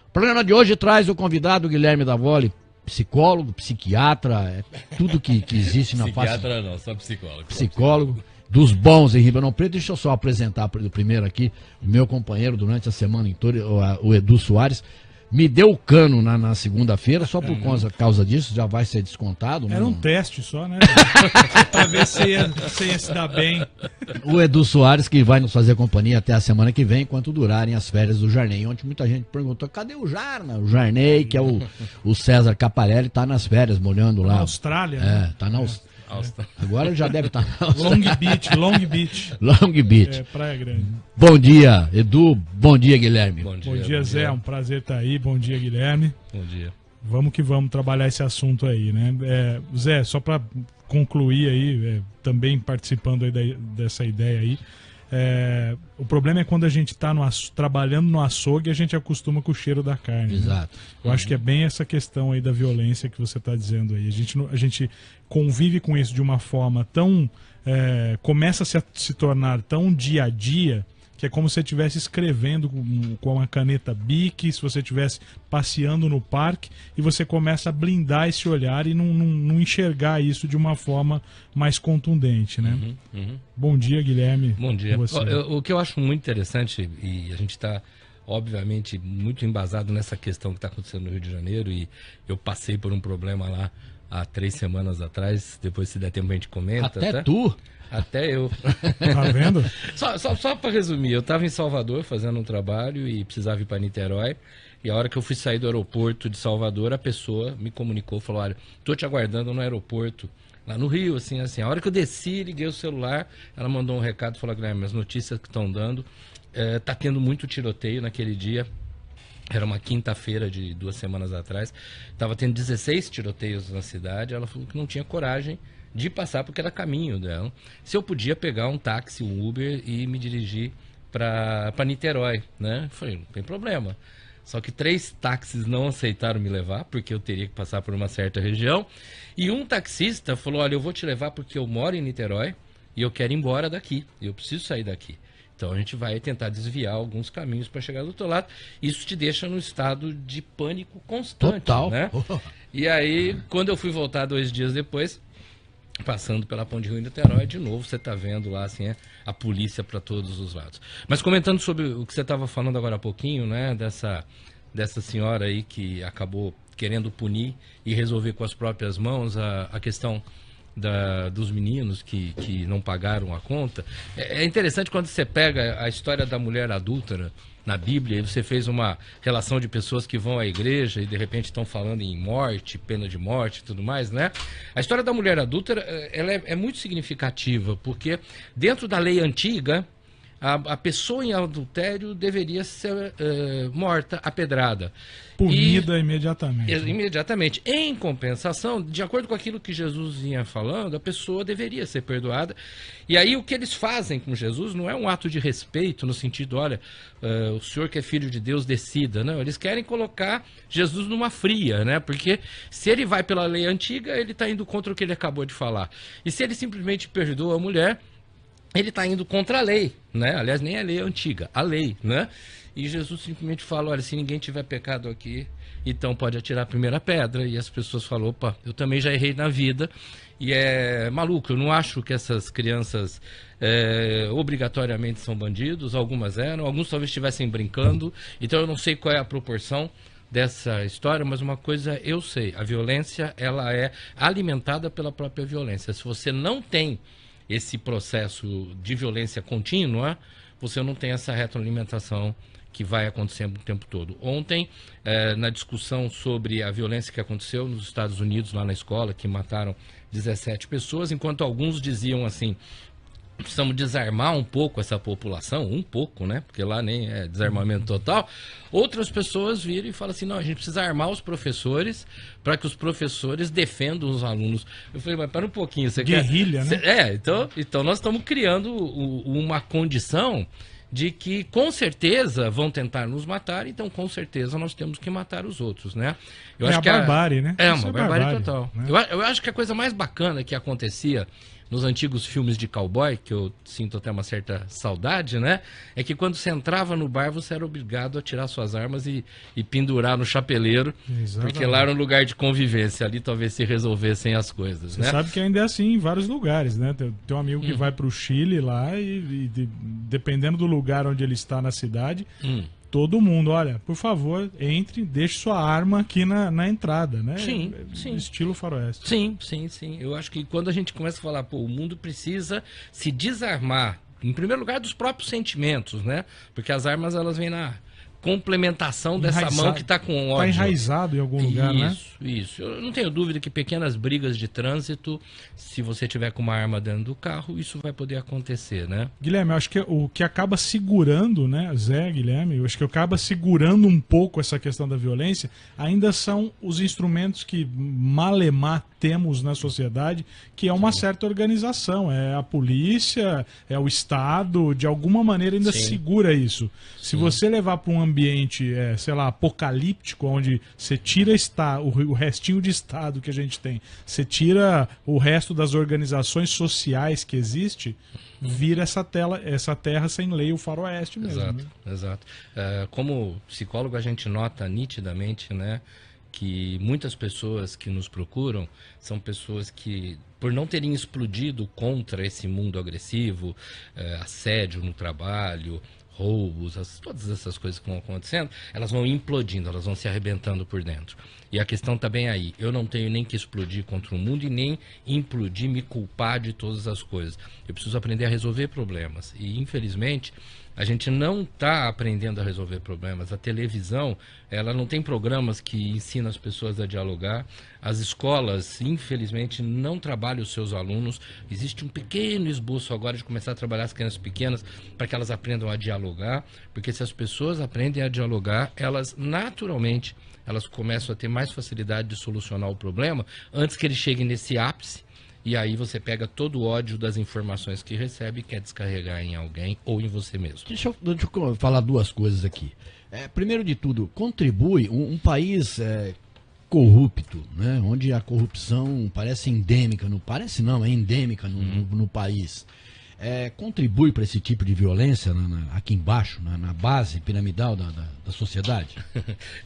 O programa de hoje traz o convidado Guilherme Davoli, psicólogo, psiquiatra, tudo que existe na face. Psiquiatra não, só psicólogo. Psicólogo dos bons em Ribeirão Preto. Deixa eu só apresentar primeiro aqui o meu companheiro durante a semana inteira, o Edu Soares. Me deu o cano na segunda-feira, só por causa disso, já vai ser descontado. Era um teste só, né? Pra ver se ia se dar bem. O Edu Soares, que vai nos fazer companhia até a semana que vem, enquanto durarem as férias do Jarney. Ontem muita gente perguntou, cadê o Jarna? O Jarney, que é o César Caparelli, tá nas férias, molhando lá. Na Austrália, né? Tá na Austrália. Agora ele já deve estar na Austrália. Long Beach. Long Beach. Praia Grande. Bom dia, Edu. Bom dia, Guilherme. Bom dia, Zé. É um prazer estar aí. Bom dia, Guilherme. Bom dia. Vamos que vamos trabalhar esse assunto aí, né? Zé, só para concluir aí, também participando aí dessa ideia aí, o problema é quando a gente está trabalhando no açougue e a gente acostuma com o cheiro da carne. Exato. Né? Eu acho que é bem essa questão aí da violência que você está dizendo aí. A gente convive com isso de uma forma tão... começa a se tornar tão dia a dia, que é como se você estivesse escrevendo com uma caneta Bic, se você estivesse passeando no parque, e você começa a blindar esse olhar e não enxergar isso de uma forma mais contundente, né? Bom dia, Guilherme. Bom dia. O que eu acho muito interessante, e a gente está, obviamente, muito embasado nessa questão que está acontecendo no Rio de Janeiro, e eu passei por um problema lá há 3 semanas atrás, depois se der tempo a gente comenta. Até tu? Até eu. Tá vendo? Só para resumir, eu estava em Salvador fazendo um trabalho e precisava ir para Niterói. E a hora que eu fui sair do aeroporto de Salvador, a pessoa me comunicou, falou, olha, tô te aguardando no aeroporto, lá no Rio, assim. A hora que eu desci, liguei o celular, ela mandou um recado, falou, Guilherme, as notícias que estão dando, tá tendo muito tiroteio naquele dia. Era uma quinta-feira de 2 semanas atrás. Estava tendo 16 tiroteios na cidade. Ela falou que não tinha coragem de passar porque era caminho dela. Se eu podia pegar um táxi, um Uber e me dirigir para Niterói, né? Eu falei, não tem problema. Só que 3 táxis não aceitaram me levar, porque eu teria que passar por uma certa região. E um taxista falou, olha, eu vou te levar porque eu moro em Niterói e eu quero ir embora daqui. Eu preciso sair daqui. Então a gente vai tentar desviar alguns caminhos para chegar do outro lado. Isso te deixa num estado de pânico constante. Total. Né? E aí, quando eu fui voltar 2 dias depois, passando pela Ponte Rio Niterói, de novo você está vendo lá assim, a polícia para todos os lados. Mas comentando sobre o que você estava falando agora há pouquinho, né, dessa senhora aí que acabou querendo punir e resolver com as próprias mãos a questão dos meninos que não pagaram a conta. É interessante quando você pega a história da mulher adúltera na Bíblia, e você fez uma relação de pessoas que vão à igreja e de repente estão falando em morte, pena de morte e tudo mais, né? A história da mulher adúltera, ela é muito significativa, porque dentro da lei antiga, a pessoa em adultério deveria ser morta, apedrada. Punida imediatamente. Imediatamente. Em compensação, de acordo com aquilo que Jesus vinha falando, a pessoa deveria ser perdoada. E aí o que eles fazem com Jesus não é um ato de respeito, no sentido, olha, o senhor que é filho de Deus, decida. Não, eles querem colocar Jesus numa fria, né? Porque se ele vai pela lei antiga, ele está indo contra o que ele acabou de falar. E se ele simplesmente perdoa a mulher, ele está indo contra a lei, né? Aliás, nem a lei antiga, a lei, né? E Jesus simplesmente fala, olha, se ninguém tiver pecado aqui, então pode atirar a primeira pedra. E as pessoas falam, opa, eu também já errei na vida. E é maluco, eu não acho que essas crianças obrigatoriamente são bandidos, algumas eram, alguns talvez estivessem brincando. Então eu não sei qual é a proporção dessa história, mas uma coisa eu sei, a violência, ela é alimentada pela própria violência. Se você não tem esse processo de violência contínua, você não tem essa retroalimentação que vai acontecendo o tempo todo. Ontem, na discussão sobre a violência que aconteceu nos Estados Unidos, lá na escola, que mataram 17 pessoas, enquanto alguns diziam assim, precisamos desarmar um pouco essa população, um pouco, né? Porque lá nem é desarmamento total. Outras pessoas viram e falam assim, não, a gente precisa armar os professores para que os professores defendam os alunos. Eu falei, mas para um pouquinho, você guerrilha, quer... né? Então nós estamos criando uma condição de que com certeza vão tentar nos matar, então com certeza nós temos que matar os outros, né? Eu acho que a barbárie, né? É uma barbárie total. Né? Eu acho que a coisa mais bacana que acontecia nos antigos filmes de cowboy, que eu sinto até uma certa saudade, né? É que quando você entrava no bar, você era obrigado a tirar suas armas e pendurar no chapeleiro, Exatamente. porque lá era um lugar de convivência, ali talvez se resolvessem as coisas, Você né? sabe que ainda é assim em vários lugares, né? Tem um amigo que vai pro Chile lá dependendo do lugar onde ele está na cidade, todo mundo, olha, por favor, entre, deixe sua arma aqui na entrada, né? Sim, sim. Estilo faroeste. Sim, sim, sim. Eu acho que quando a gente começa a falar, pô, o mundo precisa se desarmar, em primeiro lugar, dos próprios sentimentos, né? Porque as armas, elas vêm na complementação dessa mão que está com ódio. Está enraizado em algum lugar, né? Isso. Eu não tenho dúvida que pequenas brigas de trânsito, se você tiver com uma arma dentro do carro, isso vai poder acontecer, né? Guilherme, eu acho que o que acaba segurando, né, Zé, Guilherme, eu acho que acaba segurando um pouco essa questão da violência, ainda são os instrumentos que malemar temos na sociedade, que é uma certa organização, é a polícia, é o Estado, de alguma maneira ainda segura isso. Se você levar para um ambiente, sei lá, apocalíptico, onde você tira o restinho de Estado que a gente tem, você tira o resto das organizações sociais que existe, vira essa terra sem lei, o faroeste mesmo. Exato, né? exato. Como psicólogo, a gente nota nitidamente, né, que muitas pessoas que nos procuram são pessoas que, por não terem explodido contra esse mundo agressivo, assédio no trabalho, roubos, todas essas coisas que vão acontecendo, elas vão implodindo, elas vão se arrebentando por dentro. E a questão está bem aí. Eu não tenho nem que explodir contra o mundo e nem implodir, me culpar de todas as coisas. Eu preciso aprender a resolver problemas. E, infelizmente, a gente não está aprendendo a resolver problemas. A televisão, ela não tem programas que ensinam as pessoas a dialogar. As escolas, infelizmente, não trabalham os seus alunos. Existe um pequeno esboço agora de começar a trabalhar as crianças pequenas para que elas aprendam a dialogar. Porque se as pessoas aprendem a dialogar, elas naturalmente elas começam a ter mais facilidade de solucionar o problema antes que ele chegue nesse ápice. E aí você pega todo o ódio das informações que recebe e quer descarregar em alguém ou em você mesmo. Deixa eu falar duas coisas aqui. Primeiro de tudo, contribui um país corrupto, né, onde a corrupção parece endêmica, não parece não, é endêmica no país. Contribui para esse tipo de violência aqui embaixo, na base piramidal da sociedade?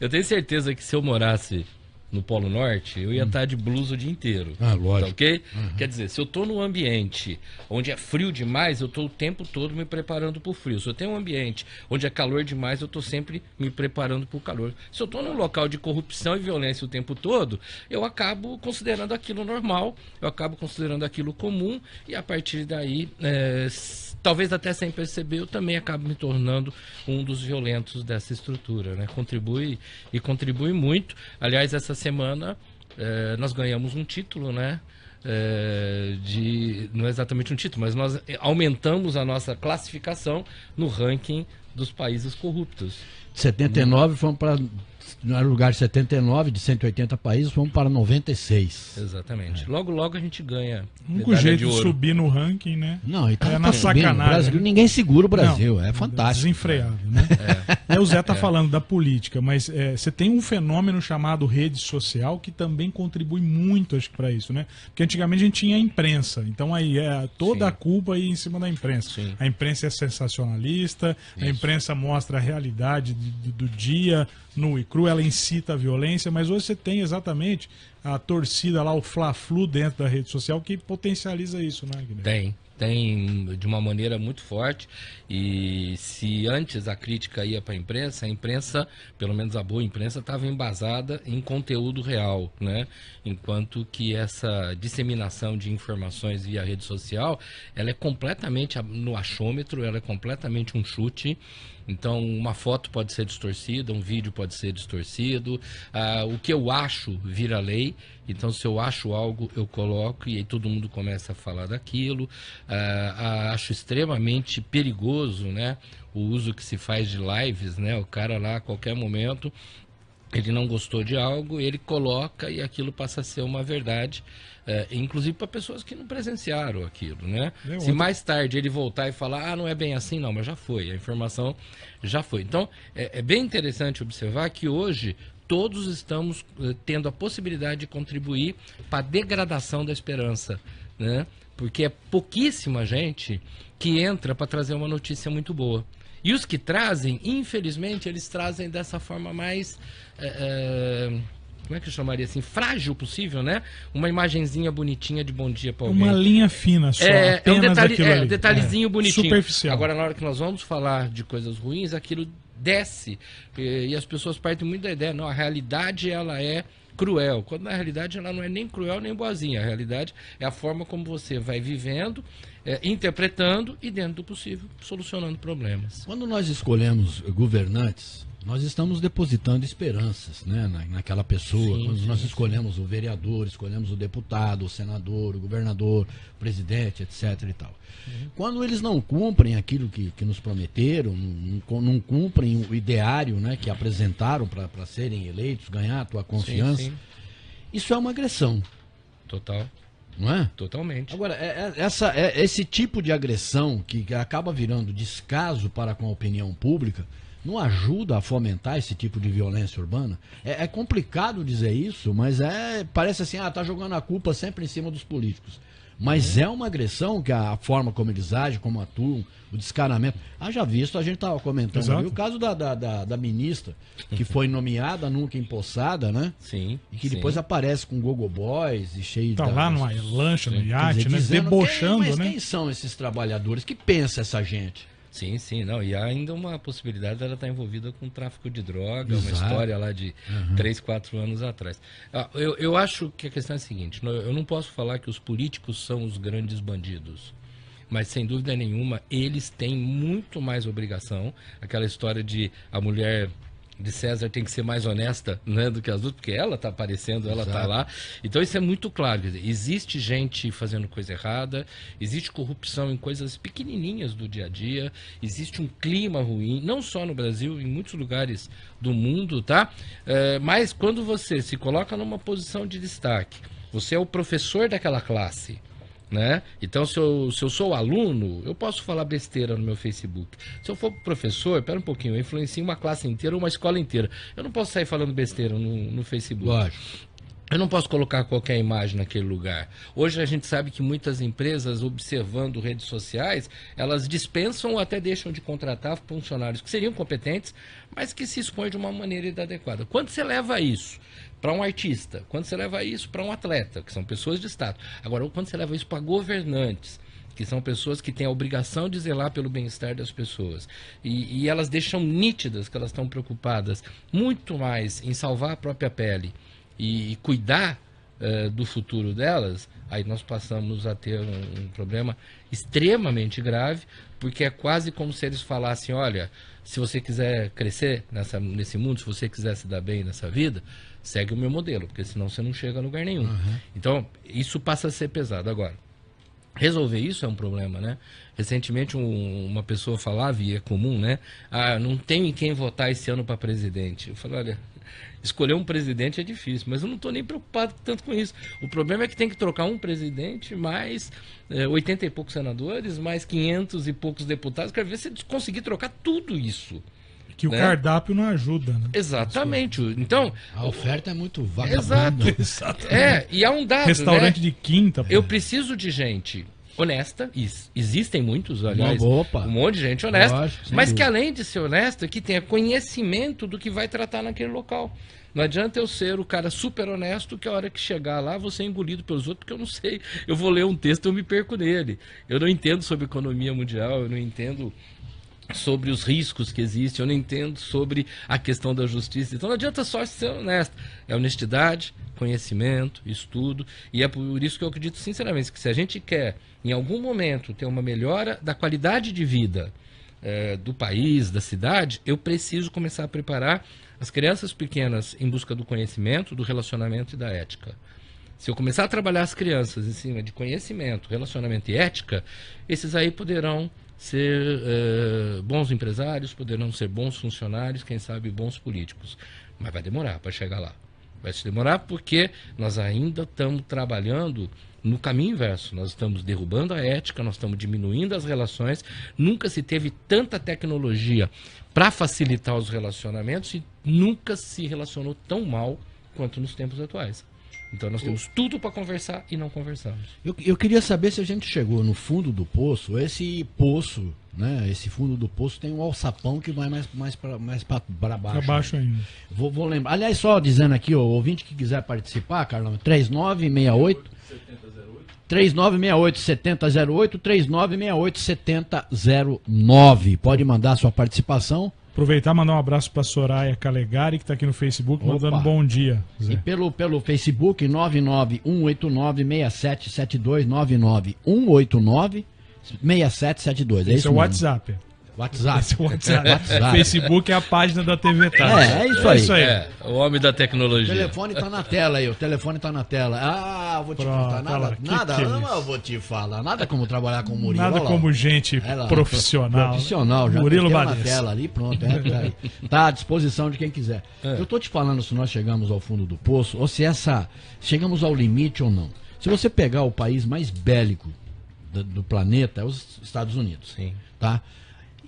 Eu tenho certeza que se eu morasse no Polo Norte, eu ia estar de blusa o dia inteiro. Lógico. Tá ok? Quer dizer, se eu estou num ambiente onde é frio demais, eu estou o tempo todo me preparando para o frio. Se eu tenho um ambiente onde é calor demais, eu estou sempre me preparando para o calor. Se eu estou num local de corrupção e violência o tempo todo, eu acabo considerando aquilo normal, eu acabo considerando aquilo comum, e a partir daí, talvez até sem perceber, eu também acabo me tornando um dos violentos dessa estrutura, né? Contribui muito. Aliás, essa semana nós ganhamos um título, né? Não é exatamente um título, mas nós aumentamos a nossa classificação no ranking dos países corruptos. 79 fomos para... No lugar de 79, de 180 países, fomos para 96. Exatamente. Logo, logo a gente ganha. O único jeito de subir no ranking, né? Não, então na sacanagem. Brasil, ninguém segura o Brasil, é fantástico. Desenfreável, né? O Zé tá falando da política, mas você tem um fenômeno chamado rede social que também contribui muito, acho que, para isso, né? Porque antigamente a gente tinha a imprensa, então aí toda a culpa aí em cima da imprensa. Sim. A imprensa é sensacionalista, a imprensa mostra a realidade do dia nu e cru, ela incita a violência, mas hoje você tem exatamente a torcida lá, o Fla-Flu dentro da rede social que potencializa isso, né, Guilherme? Tem de uma maneira muito forte. E se antes a crítica ia para a imprensa, pelo menos a boa imprensa, estava embasada em conteúdo real, né? Enquanto que essa disseminação de informações via rede social, ela é completamente no achômetro, ela é completamente um chute. Então, uma foto pode ser distorcida, um vídeo pode ser distorcido. O que eu acho vira lei. Então, se eu acho algo, eu coloco e aí todo mundo começa a falar daquilo. Acho extremamente perigoso, né, o uso que se faz de lives, né? O cara lá, a qualquer momento, ele não gostou de algo, ele coloca e aquilo passa a ser uma verdade. Inclusive para pessoas que não presenciaram aquilo, né? Se mais tarde ele voltar e falar, não é bem assim, não, mas já foi, a informação já foi. Então, é bem interessante observar que hoje todos estamos tendo a possibilidade de contribuir para a degradação da esperança, né? porque é pouquíssima gente que entra para trazer uma notícia muito boa. E os que trazem, infelizmente, eles trazem dessa forma mais... como é que eu chamaria assim? Frágil possível, né? Uma imagenzinha bonitinha de bom dia para alguém. Uma linha fina só, um detalhezinho bonitinho. Superficial. Agora, na hora que nós vamos falar de coisas ruins, aquilo desce. E as pessoas partem muito da ideia, não, a realidade ela é cruel. Quando na realidade ela não é nem cruel nem boazinha. A realidade é a forma como você vai vivendo, interpretando e, dentro do possível, solucionando problemas. Quando nós escolhemos governantes, nós estamos depositando esperanças, né, naquela pessoa. Sim, Quando sim, nós escolhemos o vereador, escolhemos o deputado, o senador, o governador, o presidente, etc. e tal. Quando eles não cumprem aquilo que nos prometeram, não cumprem o ideário, né, que apresentaram para serem eleitos, ganhar a tua confiança, Sim, sim. Isso é uma agressão, Total. não é? Totalmente. Agora, esse tipo de agressão que acaba virando descaso para com a opinião pública, não ajuda a fomentar esse tipo de violência urbana? É complicado dizer isso, mas parece assim, tá jogando a culpa sempre em cima dos políticos. Mas é uma agressão que a forma como eles agem, como atuam, o descaramento. Já visto, a gente estava comentando ali, o caso da ministra, que foi nomeada, nunca empossada, né? Sim. E que depois aparece com gogo boys e cheio Tá lá numa lancha, no iate, né? dizendo, Debochando, mas né? quem são esses trabalhadores? Que pensa essa gente? Sim, sim, não. E há ainda uma possibilidade dela estar envolvida com tráfico de droga, uma Exato. história lá de 3, 4 anos atrás. Eu acho que a questão é a seguinte, eu não posso falar que os políticos são os grandes bandidos, mas sem dúvida nenhuma eles têm muito mais obrigação. Aquela história de a mulher de César tem que ser mais honesta, né, do que as outras, porque ela está aparecendo, ela está lá. Então isso é muito claro. Quer dizer, existe gente fazendo coisa errada, existe corrupção em coisas pequenininhas do dia a dia, existe um clima ruim, não só no Brasil, em muitos lugares do mundo, tá? Mas quando você se coloca numa posição de destaque, você é o professor daquela classe, né? Então, se eu sou aluno, eu posso falar besteira no meu Facebook. Se eu for professor, pera um pouquinho, eu influencio uma classe inteira ou uma escola inteira. Eu não posso sair falando besteira no Facebook. Lógico. Eu não posso colocar qualquer imagem naquele lugar. Hoje a gente sabe que muitas empresas, observando redes sociais, elas dispensam ou até deixam de contratar funcionários que seriam competentes, mas que se expõem de uma maneira inadequada. Quando você leva isso para um artista, quando você leva isso para um atleta, que são pessoas de status, agora quando você leva isso para governantes, que são pessoas que têm a obrigação de zelar pelo bem-estar das pessoas, e elas deixam nítidas que elas estão preocupadas muito mais em salvar a própria pele e cuidar do futuro delas, aí nós passamos a ter um problema extremamente grave, porque é quase como se eles falassem, olha, se você quiser crescer nesse mundo, se você quiser se dar bem nessa vida, segue o meu modelo, porque senão você não chega a lugar nenhum. Então, isso passa a ser pesado. Agora, resolver isso é um problema, né? Recentemente uma pessoa falava, e é comum, né? Não tem em quem votar esse ano para presidente. Eu falei, olha, escolher um presidente é difícil, mas eu não estou nem preocupado tanto com isso. O problema é que tem que trocar um presidente, mais 80 e poucos senadores, mais 500 e poucos deputados. Quero ver se conseguir trocar tudo isso. Que o cardápio não ajuda, né? Exatamente. Então, a oferta é muito vagabunda. Exato. E há um dado, restaurante né? de quinta. Eu preciso de gente honesta, existem muitos, aliás, um monte de gente honesta, lógico, mas dúvida. que além de ser honesta, que tenha conhecimento do que vai tratar naquele local. Não adianta eu ser o cara super honesto que a hora que chegar lá vou ser engolido pelos outros, porque eu não sei. Eu vou ler um texto e eu me perco nele. Eu não entendo sobre economia mundial, eu não entendo sobre os riscos que existem, eu não entendo sobre a questão da justiça. Então não adianta só ser honesto. É honestidade, conhecimento, estudo, e é por isso que eu acredito sinceramente que se a gente quer, em algum momento, ter uma melhora da qualidade de vida do país, da cidade, eu preciso começar a preparar as crianças pequenas em busca do conhecimento, do relacionamento e da ética. Se eu começar a trabalhar as crianças em cima de conhecimento, relacionamento e ética, esses aí poderão ser bons empresários, poderão ser bons funcionários, quem sabe bons políticos. Mas vai demorar para chegar lá. Vai se demorar porque nós ainda estamos trabalhando no caminho inverso. Nós estamos derrubando a ética, nós estamos diminuindo as relações. Nunca se teve tanta tecnologia para facilitar os relacionamentos e nunca se relacionou tão mal quanto nos tempos atuais. Então nós temos tudo para conversar e não conversamos. Eu queria saber se a gente chegou no fundo do poço. Esse poço, né? Esse fundo do poço tem um alçapão que vai mais para baixo. Para baixo ainda. Vou lembrar. Aliás, só dizendo aqui, o ouvinte que quiser participar, Carlão, 3968 7008, 3968 7009. Pode mandar sua participação. Aproveitar e mandar um abraço para Soraya Calegari, que está aqui no Facebook, mandando bom dia. Zé. E pelo Facebook, 991896772, 991896772. Esse é o WhatsApp. WhatsApp. Esse é o WhatsApp. Facebook é a página da TV Tarde. É isso aí. O homem da O tecnologia. telefone tá na tela aí, o telefone tá na tela. Ah, vou te contar nada. Eu vou te falar. Nada como trabalhar com o Murilo. Nada lá, como gente profissional. Profissional, já Murilo na Banes. tela ali, pronto. Tá à disposição de quem quiser. Eu tô te falando se nós chegamos ao fundo do poço ou se chegamos ao limite ou não. Se você pegar o país mais bélico do planeta, é os Estados Unidos. Sim. Tá?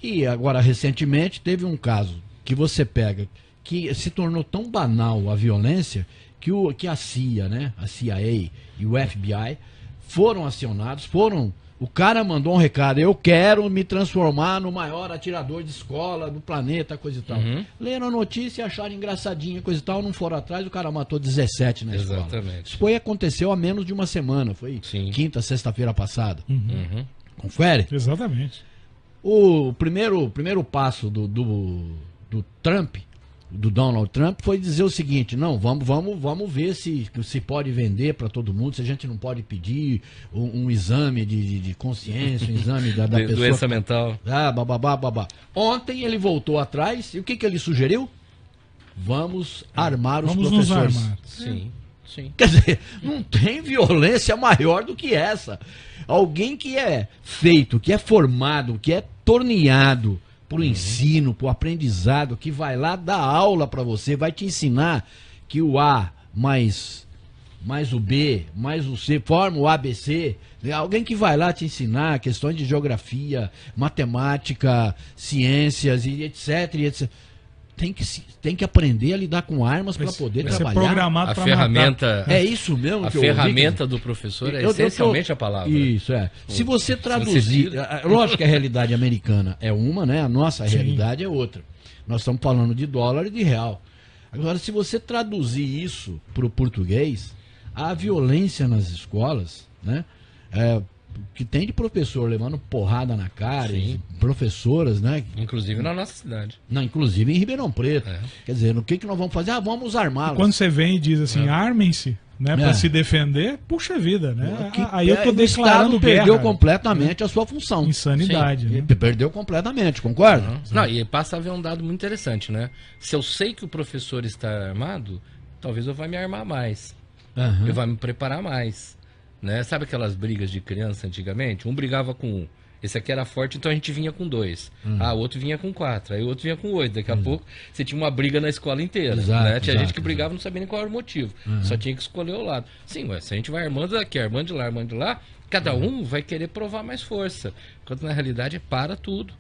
E agora, recentemente, teve um caso que você pega, que se tornou tão banal a violência, que a CIA, né? A CIA e o FBI foram acionados, o cara mandou um recado: eu quero me transformar no maior atirador de escola do planeta, coisa e tal. Leram a notícia, acharam engraçadinha, coisa e tal, não foram atrás, o cara matou 17 na escola. Exatamente. Isso aconteceu há menos de uma semana, foi quinta, sexta-feira passada. Confere? Exatamente. O primeiro passo do Trump, do Donald Trump, foi dizer o seguinte: não, vamos ver se pode vender para todo mundo, se a gente não pode pedir um exame de consciência, um exame da pessoa. Doença mental. Babá. Ontem ele voltou atrás e o que ele sugeriu? Vamos armar os professores. Nos armar. Sim. Quer dizer, não tem violência maior do que essa. Alguém que é feito, que é formado, que é torneado pro ensino, pro aprendizado, que vai lá dar aula para você, vai te ensinar que o A mais o B mais o C forma o ABC. Alguém que vai lá te ensinar questões de geografia, matemática, ciências e etc. Tem que aprender a lidar com armas para poder trabalhar. Programado a ferramenta. É isso mesmo A que eu ferramenta ouvi, do professor é essencialmente a palavra. Isso, é. Se você traduzir. Lógico que a realidade americana é uma, né? A nossa realidade é outra. Nós estamos falando de dólar e de real. Agora, se você traduzir isso para o português, a violência nas escolas, né? Que tem de professor levando porrada na cara, e professoras, né? Inclusive na nossa cidade. Não, inclusive em Ribeirão Preto. Quer dizer, no que nós vamos fazer? Vamos armá-los. Quando você vem e diz assim, armem-se, né, para se defender, puxa vida, né? Aí eu tô declarando guerra. Perdeu completamente a sua função. Insanidade, né? Perdeu completamente, concorda? Não, e passa a ver um dado muito interessante, né? Se eu sei que o professor está armado, talvez eu vá me armar mais. Eu vá me preparar mais. Né? Sabe aquelas brigas de criança antigamente? Um brigava com um. Esse aqui era forte, então a gente vinha com 2. O outro vinha com 4. Aí o outro vinha com 8. Daqui a pouco você tinha uma briga na escola inteira. Né? Tinha gente que brigava e não sabia nem qual era o motivo. Só tinha que escolher o lado. Sim, se a gente vai armando daqui, armando de lá, cada um vai querer provar mais força. Enquanto na realidade para tudo.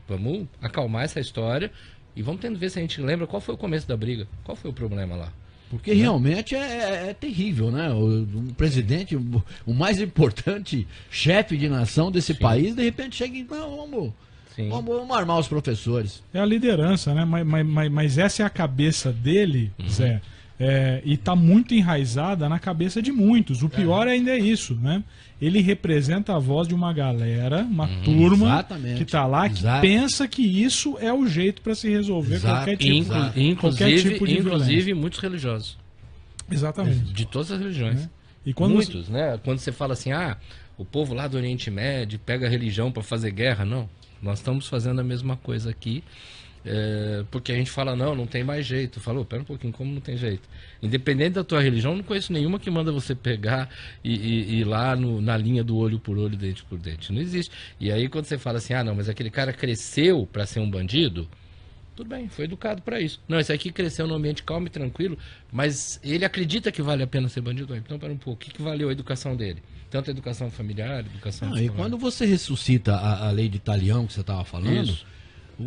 Vamos acalmar essa história e vamos tendo ver se a gente lembra qual foi o começo da briga. Qual foi o problema lá. Porque realmente é terrível, né? O presidente, o mais importante chefe de nação desse país, de repente chega e não, vamos armar os professores. É a liderança, né? Mas essa é a cabeça dele, Zé. E está muito enraizada na cabeça de muitos. O pior ainda é isso, né? Ele representa a voz de uma galera, uma turma que está lá, que pensa que isso é o jeito para se resolver qualquer tipo de violência. Inclusive muitos religiosos. Exatamente. De todas as religiões. E quando muitos, né? Quando você fala assim, o povo lá do Oriente Médio pega a religião para fazer guerra, não. Nós estamos fazendo a mesma coisa aqui. Porque a gente fala, não tem mais jeito. Falou, pera um pouquinho, como não tem jeito? Independente da tua religião, não conheço nenhuma que manda você pegar e ir lá na linha do olho por olho, dente por dente. Não existe. E aí quando você fala assim, não, mas aquele cara cresceu para ser um bandido, tudo bem, foi educado para isso. Não, esse aqui cresceu num ambiente calmo e tranquilo, mas ele acredita que vale a pena ser bandido. Então, pera um pouco, o que valeu a educação dele? Tanto a educação familiar, educação... E quando você ressuscita a lei de Talião que você estava falando... Isso.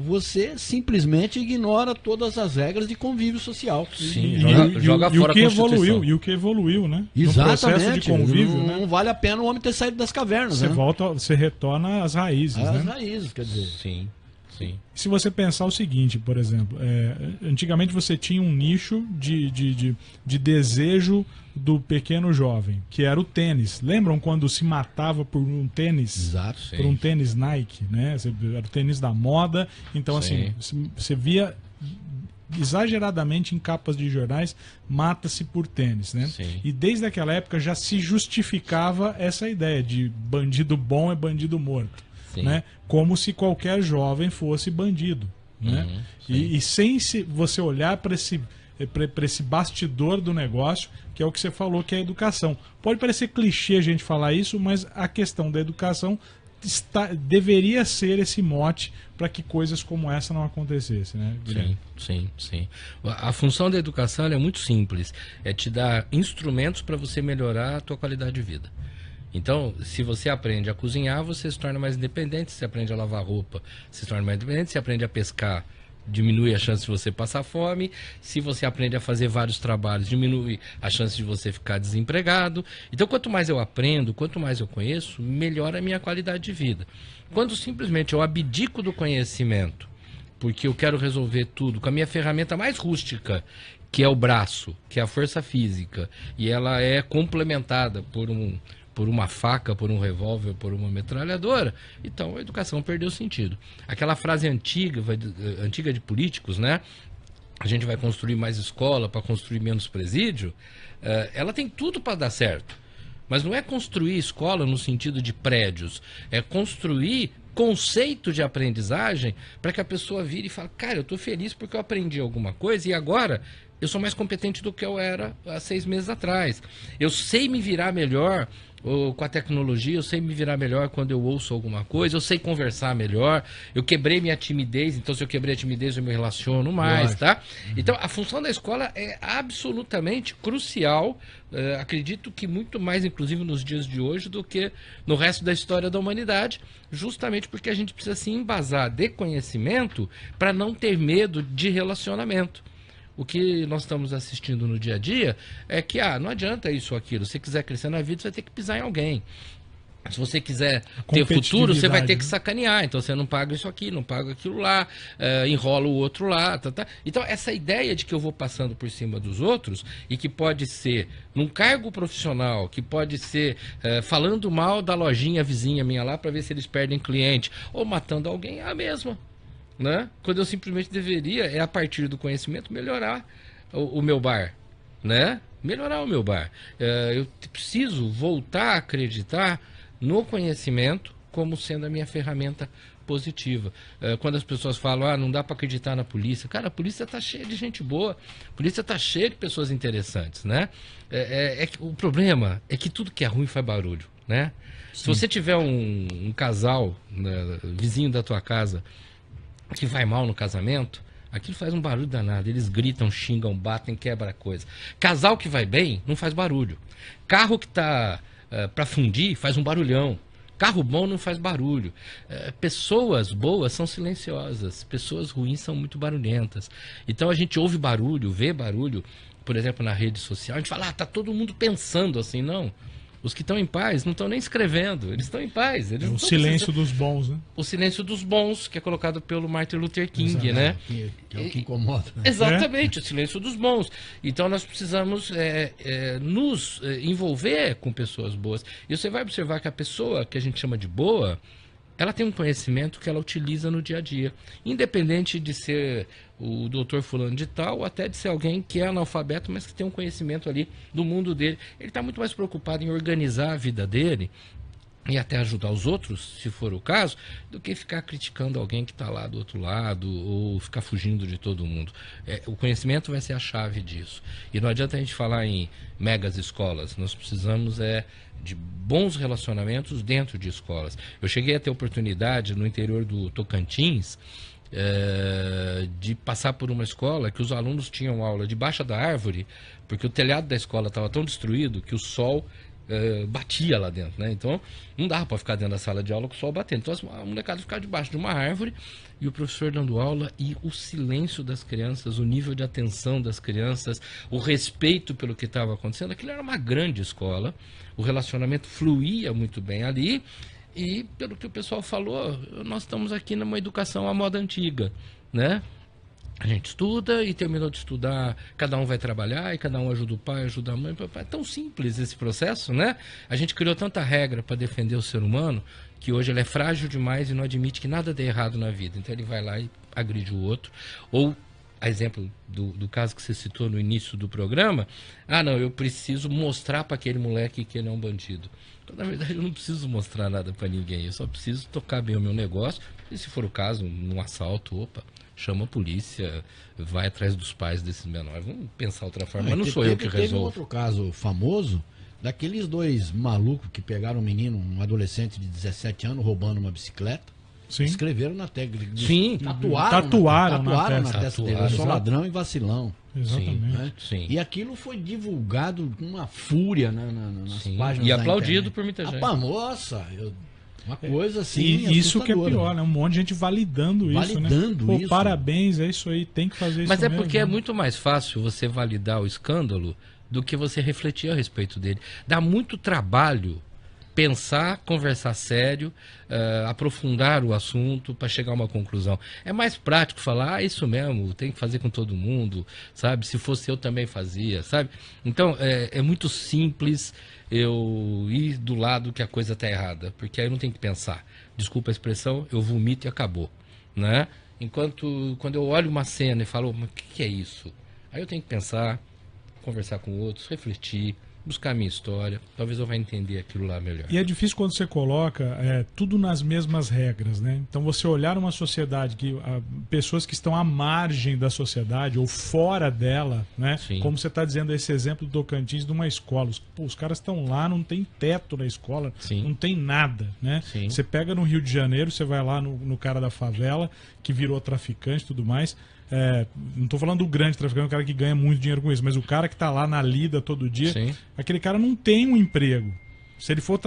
você simplesmente ignora todas as regras de convívio social. Sim, joga fora a Constituição. E o que evoluiu, né? Exatamente. No processo de convívio, não, né? vale a pena o homem ter saído das cavernas, Você né? você retorna às raízes, né? Às raízes, quer dizer. Sim, sim. Se você pensar o seguinte, por exemplo, antigamente você tinha um nicho de desejo do pequeno jovem, que era o tênis. Lembram quando se matava por um tênis? Exato. Por um tênis Nike, né? Era o tênis da moda. Então, Sim. assim, você via exageradamente em capas de jornais, mata-se por tênis, né? Sim. E desde aquela época já se justificava essa ideia de bandido bom é bandido morto. Sim. Né? Como se qualquer jovem fosse bandido, né? E sem você olhar para esse bastidor do negócio, que é o que você falou, que é a educação. Pode parecer clichê a gente falar isso, mas a questão da educação deveria ser esse mote para que coisas como essa não acontecessem, né? Sim. A função da educação é muito simples, é te dar instrumentos para você melhorar a tua qualidade de vida. Então, se você aprende a cozinhar, você se torna mais independente. Se você aprende a lavar roupa, você se torna mais independente. Se você aprende a pescar, diminui a chance de você passar fome. Se você aprende a fazer vários trabalhos, diminui a chance de você ficar desempregado. Então, quanto mais eu aprendo, quanto mais eu conheço, melhora a minha qualidade de vida. Quando simplesmente eu abdico do conhecimento, porque eu quero resolver tudo com a minha ferramenta mais rústica, que é o braço, que é a força física, e ela é complementada por uma faca, por um revólver, por uma metralhadora, então a educação perdeu sentido. Aquela frase antiga de políticos, né? A gente vai construir mais escola para construir menos presídio, ela tem tudo para dar certo. Mas não é construir escola no sentido de prédios, é construir conceito de aprendizagem para que a pessoa vire e fale, cara, eu estou feliz porque eu aprendi alguma coisa e agora eu sou mais competente do que eu era há 6 meses atrás. Eu sei me virar melhor com a tecnologia, eu sei me virar melhor quando eu ouço alguma coisa, eu sei conversar melhor, eu quebrei minha timidez, então se eu quebrei a timidez eu me relaciono mais, tá? Então a função da escola é absolutamente crucial, acredito que muito mais inclusive nos dias de hoje do que no resto da história da humanidade, justamente porque a gente precisa se embasar de conhecimento para não ter medo de relacionamento. O que nós estamos assistindo no dia a dia é que não adianta isso ou aquilo. Se você quiser crescer na vida, você vai ter que pisar em alguém. Se você quiser ter futuro, você vai ter que sacanear. Então você não paga isso aqui, não paga aquilo lá, enrola o outro lá. Tá. Então essa ideia de que eu vou passando por cima dos outros e que pode ser num cargo profissional, que pode ser falando mal da lojinha vizinha minha lá para ver se eles perdem cliente ou matando alguém, é a mesma. Né? Quando eu simplesmente deveria, a partir do conhecimento, melhorar o meu bar, né? Melhorar o meu bar. Eu preciso voltar a acreditar no conhecimento como sendo a minha ferramenta positiva. Quando as pessoas falam, não dá para acreditar na polícia. Cara, a polícia está cheia de gente boa, a polícia está cheia de pessoas interessantes, né? O problema é que tudo que é ruim faz barulho, né? Sim. Se você tiver um casal, né, vizinho da tua casa, que vai mal no casamento, aquilo faz um barulho danado. Eles gritam, xingam, batem, quebra coisa. Casal que vai bem não faz barulho. Carro que tá para fundir faz um barulhão. Carro bom não faz barulho. Pessoas boas são silenciosas. Pessoas ruins são muito barulhentas. Então a gente ouve barulho, vê barulho, por exemplo, na rede social. A gente fala, tá todo mundo pensando assim. Não. Os que estão em paz não estão nem escrevendo, eles estão em paz. Eles o silêncio dos bons, né? O silêncio dos bons, que é colocado pelo Martin Luther King, né? Que é o que incomoda. Né? Exatamente, o silêncio dos bons. Então nós precisamos nos envolver com pessoas boas. E você vai observar que a pessoa que a gente chama de boa, ela tem um conhecimento que ela utiliza no dia a dia. Independente de ser o doutor fulano de tal, ou até de ser alguém que é analfabeto, mas que tem um conhecimento ali do mundo dele. Ele está muito mais preocupado em organizar a vida dele e até ajudar os outros, se for o caso, do que ficar criticando alguém que está lá do outro lado ou ficar fugindo de todo mundo. O conhecimento vai ser a chave disso. E não adianta a gente falar em megas escolas, nós precisamos de bons relacionamentos dentro de escolas. Eu cheguei a ter oportunidade no interior do Tocantins de passar por uma escola que os alunos tinham aula debaixo da árvore, porque o telhado da escola estava tão destruído que o sol batia lá dentro, né? Então não dava para ficar dentro da sala de aula só batendo. Então a molecada ficava debaixo de uma árvore e o professor dando aula, e o silêncio das crianças, o nível de atenção das crianças, o respeito pelo que estava acontecendo. Aquilo era uma grande escola, o relacionamento fluía muito bem ali. E pelo que o pessoal falou, nós estamos aqui numa educação à moda antiga, né? A gente estuda e terminou de estudar, cada um vai trabalhar e cada um ajuda o pai, ajuda a mãe. É tão simples esse processo, né? A gente criou tanta regra para defender o ser humano que hoje ele é frágil demais e não admite que nada dê errado na vida. Então ele vai lá e agride o outro. Ou, a exemplo do caso que você citou no início do programa, não, eu preciso mostrar para aquele moleque que ele é um bandido. Então, na verdade, eu não preciso mostrar nada para ninguém, eu só preciso tocar bem o meu negócio. E se for o caso, num assalto, chama a polícia, vai atrás dos pais desses menores. Vamos pensar outra forma, mas não sou eu que resolvo. Teve outro caso famoso, daqueles dois malucos que pegaram um menino, um adolescente de 17 anos, roubando uma bicicleta. Sim. Escreveram na tecla. Sim. Tatuaram na testa dele. Tatuaram. Só ladrão e vacilão. Exatamente. Né? Sim. E aquilo foi divulgado com uma fúria nas Sim. páginas E da aplaudido internet. por muita gente. Nossa, uma coisa assim. E isso que é assustadora. pior, né? Um monte de gente validando isso, né? Validando isso. Parabéns, é isso aí, tem que fazer isso Mas é mesmo, porque é né? muito mais fácil você validar o escândalo do que você refletir a respeito dele. Dá muito trabalho pensar, conversar sério, aprofundar o assunto para chegar a uma conclusão. É mais prático falar, isso mesmo, tem que fazer com todo mundo, sabe? Se fosse eu também fazia, sabe? Então, é muito simples eu ir do lado que a coisa está errada, porque aí eu não tenho que pensar. Desculpa a expressão, eu vomito e acabou, né? Quando eu olho uma cena e falo, mas o que é isso? Aí eu tenho que pensar, conversar com outros, refletir, buscar a minha história, talvez eu vá entender aquilo lá melhor. E é difícil quando você coloca tudo nas mesmas regras, né? Então você olhar uma sociedade que pessoas que estão à margem da sociedade ou fora dela, né? Sim. Como você está dizendo esse exemplo do Tocantins de uma escola, os caras estão lá, não tem teto na escola, Sim. não tem nada, né? Sim. Você pega no Rio de Janeiro, você vai lá no cara da favela que virou traficante e tudo mais. Não estou falando do grande traficante, o cara que ganha muito dinheiro com isso, mas o cara que está lá na lida todo dia, Sim. aquele cara não tem um emprego. Se ele for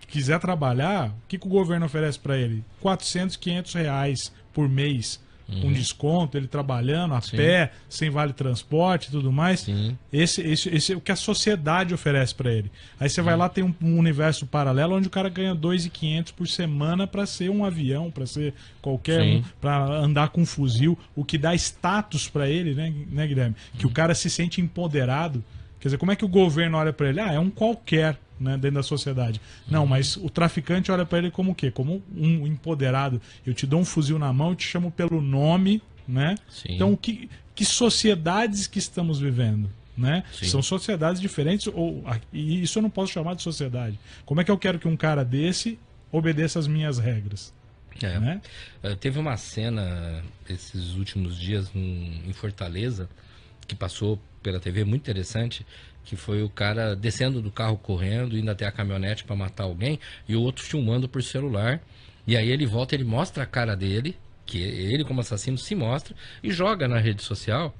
quiser trabalhar, o que o governo oferece para ele? 400, 500 reais por mês, com desconto, ele trabalhando a Sim. pé, sem vale transporte e tudo mais. Sim. Esse é o que a sociedade oferece para ele. Aí você vai lá, tem um universo paralelo onde o cara ganha 2.500 por semana para ser um avião, para ser qualquer Sim. para andar com um fuzil, o que dá status para ele, né, Guilherme? Que o cara se sente empoderado. Quer dizer, como é que o governo olha para ele? É um qualquer, né, dentro da sociedade. Não, mas o traficante olha para ele como o quê? Como um empoderado. Eu te dou um fuzil na mão, eu te chamo pelo nome, né? Sim. Então, que sociedades que estamos vivendo? Né? Sim. São sociedades diferentes, e isso eu não posso chamar de sociedade. Como é que eu quero que um cara desse obedeça as minhas regras? Né? Teve uma cena esses últimos dias em Fortaleza que passou pela TV muito interessante, que foi o cara descendo do carro correndo, indo até a caminhonete para matar alguém, e o outro filmando por celular. E aí ele volta, ele mostra a cara dele, que ele como assassino se mostra, e joga na rede social,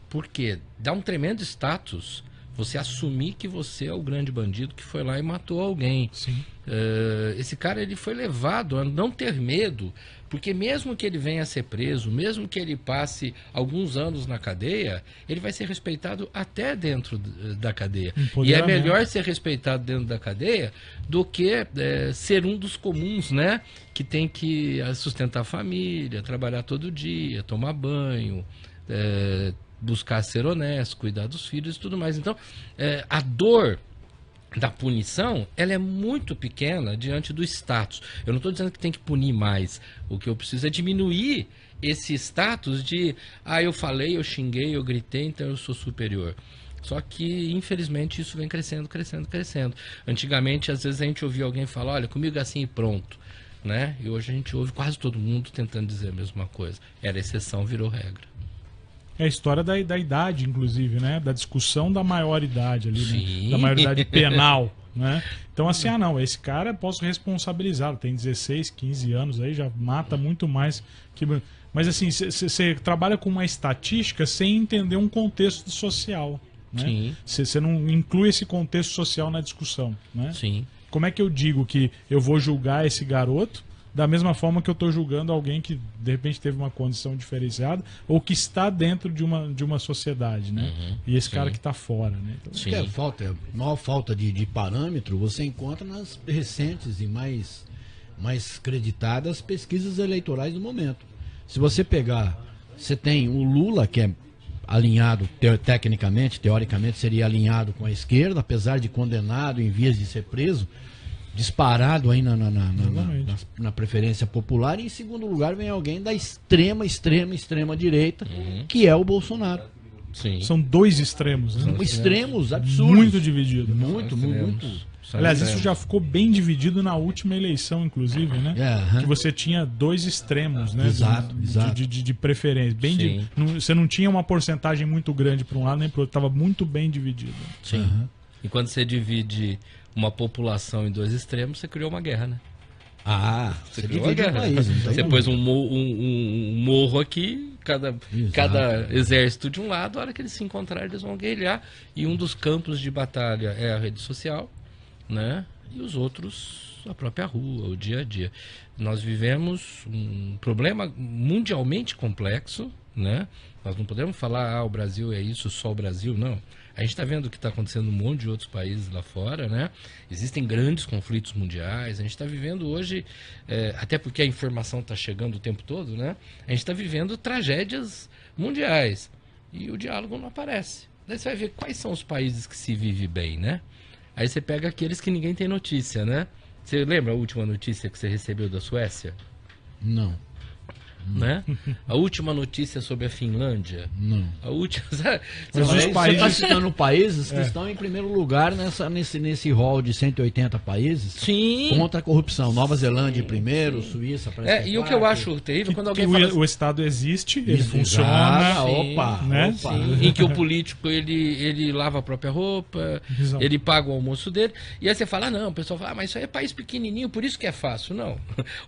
porque dá um tremendo status você assumir que você é o grande bandido que foi lá e matou alguém. Sim. Esse cara ele foi levado a não ter medo, porque mesmo que ele venha a ser preso, mesmo que ele passe alguns anos na cadeia, ele vai ser respeitado até dentro da cadeia. E é melhor ser respeitado dentro da cadeia do que ser um dos comuns, né? Que tem que sustentar a família, trabalhar todo dia, tomar banho, buscar ser honesto, cuidar dos filhos e tudo mais. Então, a dor da punição, ela é muito pequena diante do status. Eu não estou dizendo que tem que punir mais. O que eu preciso é diminuir esse status de eu falei, eu xinguei, eu gritei, então eu sou superior. Só que, infelizmente, isso vem crescendo, crescendo, crescendo. Antigamente, às vezes, a gente ouvia alguém falar, olha, comigo é assim e pronto. Né? E hoje a gente ouve quase todo mundo tentando dizer a mesma coisa. Era exceção, virou regra. É a história da idade, inclusive, né? Da discussão da maioridade ali, né? Da maioridade penal, né? Então, assim, não, esse cara posso responsabilizá-lo, tem 16, 15 anos aí, já mata muito mais que... Mas, assim, você trabalha com uma estatística sem entender um contexto social, né? Sim. Você não inclui esse contexto social na discussão, né? Sim. Como é que eu digo que eu vou julgar esse garoto da mesma forma que eu estou julgando alguém que de repente teve uma condição diferenciada ou que está dentro de uma sociedade, né? E esse cara que está fora, né? Então, Sim. A maior falta de parâmetro você encontra nas recentes e mais creditadas pesquisas eleitorais do momento. Se você pegar, você tem o Lula, que é alinhado, tecnicamente, teoricamente, seria alinhado com a esquerda, apesar de condenado em vias de ser preso, disparado aí na preferência popular, e em segundo lugar vem alguém da extrema direita, que é o Bolsonaro. Sim. são dois extremos, né? São extremos absurdos. Muito dividido. Muito. Aliás, isso já ficou bem dividido na última eleição, inclusive, né? Aham. Que você tinha dois extremos, né? Exato. De preferência. Você não tinha uma porcentagem muito grande para um lado nem para o outro. Estava muito bem dividido. Sim. E quando você divide uma população em dois extremos, você criou uma guerra, né? Você criou uma divide o guerra. país. não tem Você como. pôs um morro aqui, cada exército de um lado, a hora que eles se encontrarem, eles vão guerrear. E um dos campos de batalha é a rede social, né? E os outros, a própria rua, o dia a dia. Nós vivemos um problema mundialmente complexo, né? Nós não podemos falar, o Brasil é isso, só o Brasil, não. A gente está vendo o que está acontecendo em um monte de outros países lá fora, né? Existem grandes conflitos mundiais. A gente está vivendo hoje, até porque a informação está chegando o tempo todo, né? A gente está vivendo tragédias mundiais e o diálogo não aparece. Daí você vai ver quais são os países que se vive bem, né? Aí você pega aqueles que ninguém tem notícia, né? Você lembra a última notícia que você recebeu da Suécia? Não. Né? A última notícia sobre a Finlândia? Não. A última... Mas os Você países- está citando países que estão em primeiro lugar nesse hall de 180 países Sim. contra a corrupção. Nova Zelândia em primeiro, Suíça parece que é E o que eu quarto. acho terrível quando Que alguém fala assim, o Estado existe, ele Isso, funciona. exato. Sim, Opa, né? opa. em que o político ele lava a própria roupa, Exato. ele paga o almoço dele, e aí você fala, não, o pessoal fala, mas isso aí é país pequenininho, por isso que é fácil. Não,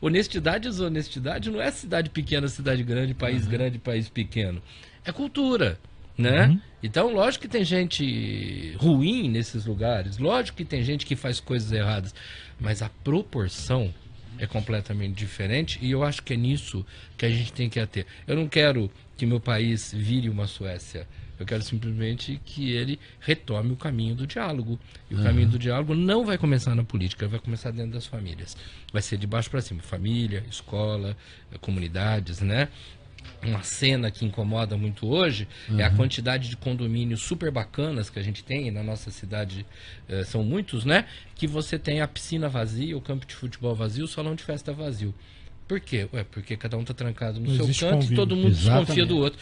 honestidade e desonestidade não é cidade pequena, cidade grande, país grande, país pequeno. É cultura, né? Então, lógico que tem gente ruim nesses lugares, lógico que tem gente que faz coisas erradas, mas a proporção é completamente diferente, e eu acho que é nisso que a gente tem que ater. Eu não quero que meu país vire uma Suécia. Eu quero simplesmente que ele retome o caminho do diálogo. E o caminho do diálogo não vai começar na política, vai começar dentro das famílias. Vai ser de baixo para cima. Família, escola, comunidades, né? Uma cena que incomoda muito hoje é a quantidade de condomínios super bacanas que a gente tem na nossa cidade, são muitos, né? Que você tem a piscina vazia, o campo de futebol vazio, o salão de festa vazio. Por quê? Porque cada um tá trancado no Não seu existe canto convívio. e todo mundo Exatamente. desconfia do outro.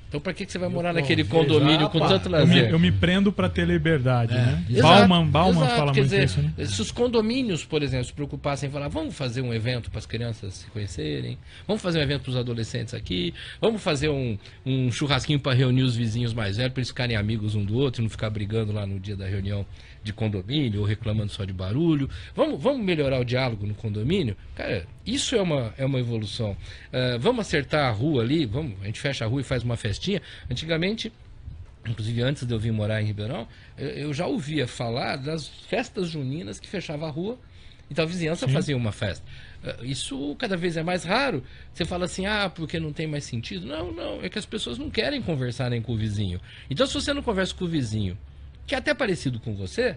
Então pra que você vai morar naquele convívio, condomínio com exato. tanto lazer? Eu me prendo para ter liberdade, né? Exato, Bauman exato. fala Quer muito dizer, isso, né? se os condomínios, por exemplo, se preocupassem em falar, vamos fazer um evento para as crianças se conhecerem, vamos fazer um evento para os adolescentes aqui, vamos fazer um churrasquinho para reunir os vizinhos mais velhos, para eles ficarem amigos um do outro e não ficar brigando lá no dia da reunião de condomínio ou reclamando só de barulho. Vamos melhorar o diálogo no condomínio? Cara, isso é uma evolução. Vamos acertar a rua ali, a gente fecha a rua e faz uma festinha. Antigamente, inclusive antes de eu vir morar em Ribeirão, eu já ouvia falar das festas juninas que fechava a rua, então a vizinhança fazia uma festa. Isso cada vez é mais raro. Você fala assim, porque não tem mais sentido. Não, é que as pessoas não querem conversar nem com o vizinho. Então se você não conversa com o vizinho, que é até parecido com você,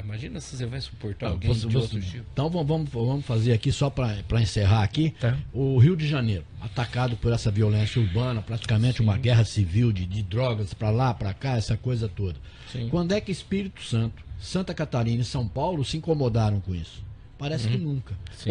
imagina se você vai suportar alguém de outro tipo. Então vamos fazer aqui, só para encerrar aqui, Tá. o Rio de Janeiro, atacado por essa violência urbana, praticamente uma guerra civil de drogas para lá, para cá, essa coisa toda. Sim. Quando é que Espírito Santo, Santa Catarina e São Paulo se incomodaram com isso? Parece que nunca. Sim.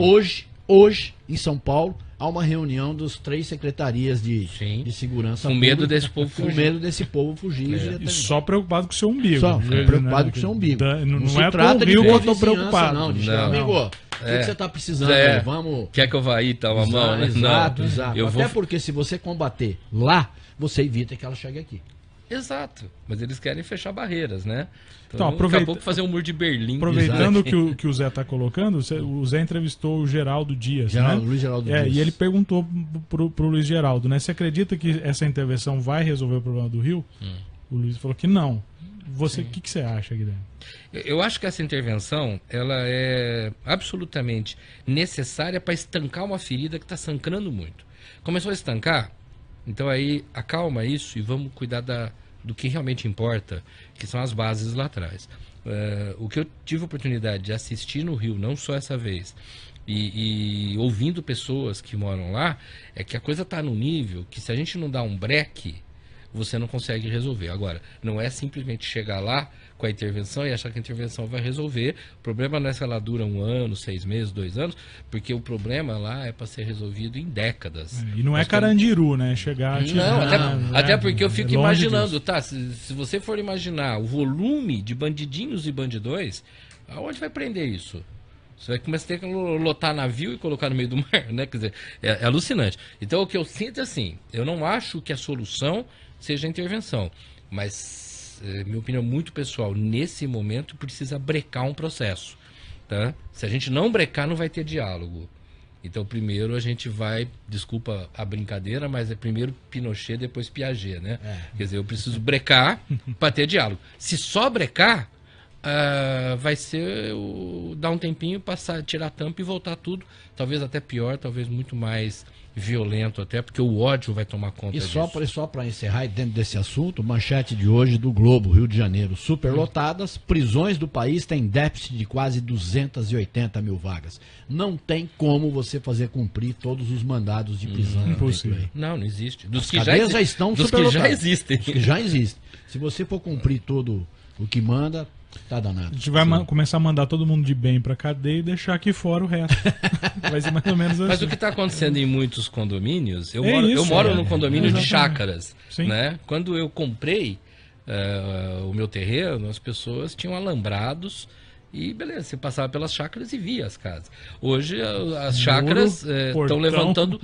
Hoje, em São Paulo, há uma reunião dos 3 secretarias de segurança Com medo pública, desse povo com fugir. medo desse povo fugir. E diretamente. só preocupado com o seu umbigo. Só né? preocupado com o seu umbigo. Não se é com o trata de umbigo que eu ver tô vizinhança, preocupado. Não, de Não. amigo, o que você está precisando? É. Aí? Vamos. Quer que eu vá aí, tá uma mão, né? Exato, Não. exato. Eu Até vou... porque se você combater lá, você evita que ela chegue aqui. Exato. Mas eles querem fechar barreiras, né? Então, Daqui aproveita- a pouco fazer um muro de Berlim. Aproveitando que o Zé está colocando, o Zé entrevistou o Geraldo Dias, né? Luiz Geraldo Dias. E ele perguntou pro Luiz Geraldo, né? Você acredita que essa intervenção vai resolver o problema do Rio? O Luiz falou que não. Você, o que você acha, Guilherme? Eu acho que essa intervenção ela é absolutamente necessária para estancar uma ferida que está sangrando muito. Começou a estancar, então aí acalma isso e vamos cuidar do que realmente importa, que são as bases lá atrás. O que eu tive a oportunidade de assistir no Rio, não só essa vez, e ouvindo pessoas que moram lá, é que a coisa está no nível que se a gente não dá um breque, você não consegue resolver. Agora, não é simplesmente chegar lá com a intervenção e achar que a intervenção vai resolver. O problema não é se ela dura 1 ano, 6 meses, 2 anos, porque o problema lá é para ser resolvido em décadas. E não é Carandiru, né? Chegar... Não, até porque eu fico imaginando, tá? Se você for imaginar o volume de bandidinhos e bandidões, aonde vai prender isso? Você vai começar a ter que lotar navio e colocar no meio do mar, né? Quer dizer, é alucinante. Então, o que eu sinto é assim, eu não acho que a solução seja a intervenção, mas, minha opinião muito pessoal, nesse momento precisa brecar um processo, tá? Se a gente não brecar, não vai ter diálogo. Então, primeiro a gente vai, desculpa a brincadeira, mas é primeiro Pinochet, depois Piaget, né? Quer dizer, eu preciso brecar para ter diálogo. Se só brecar, vai ser dar um tempinho, passar, tirar a tampa e voltar tudo, talvez até pior, talvez muito mais violento até, porque o ódio vai tomar conta disso. E só para encerrar, dentro desse assunto, manchete de hoje do Globo, Rio de Janeiro, superlotadas, prisões do país têm déficit de quase 280 mil vagas. Não tem como você fazer cumprir todos os mandados de prisão. Impossível. Não existe. Dos que já estão dos que já existem. Dos que já existem. Se você for cumprir tudo o que manda, tá danado. A gente vai começar a mandar todo mundo de bem pra cadeia e deixar aqui fora o resto. Vai ser mais ou menos assim. Mas o que está acontecendo em muitos condomínios, eu moro num condomínio de chácaras, né? Quando eu comprei o meu terreno, as pessoas tinham alambrados e beleza, você passava pelas chácaras e via as casas. Hoje as chácaras estão levantando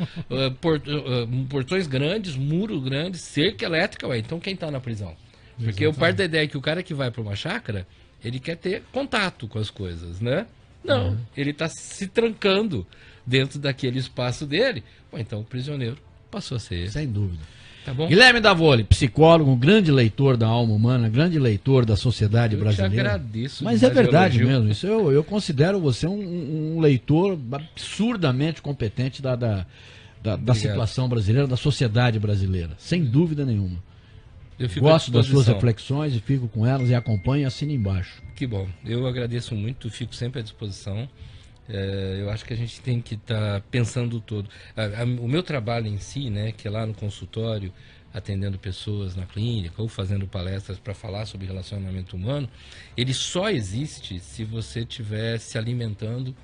portões grandes, muro grande, cerca elétrica, então quem está na prisão? Porque eu parto da ideia que o cara que vai para uma chácara, ele quer ter contato com as coisas, né? Não, ele está se trancando dentro daquele espaço dele. Pô, então o prisioneiro passou a ser ele. Sem dúvida. Tá bom? Guilherme Davoli, psicólogo, grande leitor da alma humana, grande leitor da sociedade brasileira. Eu te agradeço. Mas é verdade mesmo. Isso eu considero você um leitor absurdamente competente da situação brasileira, da sociedade brasileira. Sem dúvida nenhuma. Gosto das suas reflexões e fico com elas e acompanho e assino embaixo. Que bom. Eu agradeço muito, fico sempre à disposição. Eu acho que a gente tem que estar pensando todo. O meu trabalho em si, né, que é lá no consultório, atendendo pessoas na clínica ou fazendo palestras para falar sobre relacionamento humano, ele só existe se você estiver se alimentando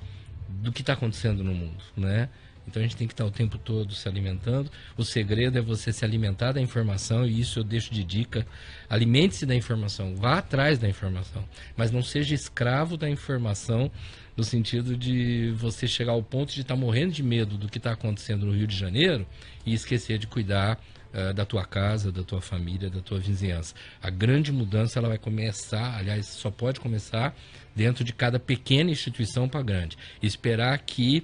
do que está acontecendo no mundo, né? Então a gente tem que estar o tempo todo se alimentando. O segredo é você se alimentar da informação, e isso eu deixo de dica. Alimente-se da informação, vá atrás da informação, mas não seja escravo da informação, no sentido de você chegar ao ponto de estar morrendo de medo do que está acontecendo no Rio de Janeiro e esquecer de cuidar da tua casa, da tua família, da tua vizinhança. A grande mudança ela vai começar, aliás, só pode começar dentro de cada pequena instituição para grande. Esperar que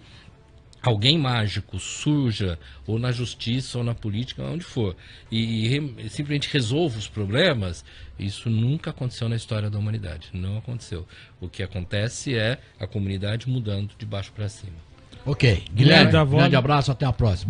alguém mágico surja, ou na justiça, ou na política, onde for, e simplesmente resolva os problemas, isso nunca aconteceu na história da humanidade. Não aconteceu. O que acontece é a comunidade mudando de baixo para cima. Ok. Guilherme, grande abraço, até a próxima.